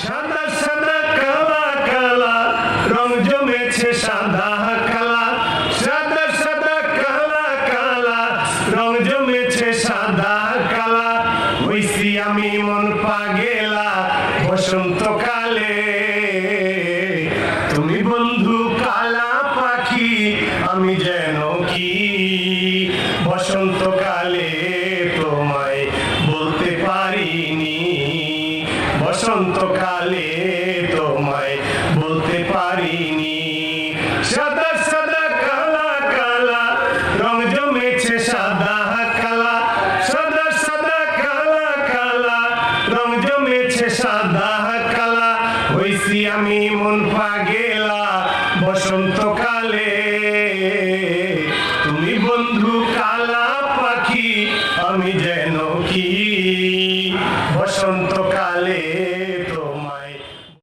সাদা সাদা কালা কালা রং জমেছে সাদা কালা, সাদা সাদা কালা কালা রং জমেছে সাদা কালা। হইছি আমি মন পাগেলা বসন্তকালে, তুমি বন্ধু কালা পাখি আমি যেন কি বসন্তকালে তোমায় বলতে পারিনি, বসন্তকালে তোমায় বলতে পারিনি। সাদা সাদা কালা কালা রং জমেছে সাদা কালা, সাদা সাদা কালা কালা রং জমেছে সাদা কালা। হইছি আমি মন পাগেলা বসন্তকালে, তুমি বন্ধু কালা পাখি আমি যেন কি বসন্তকালে তোমায়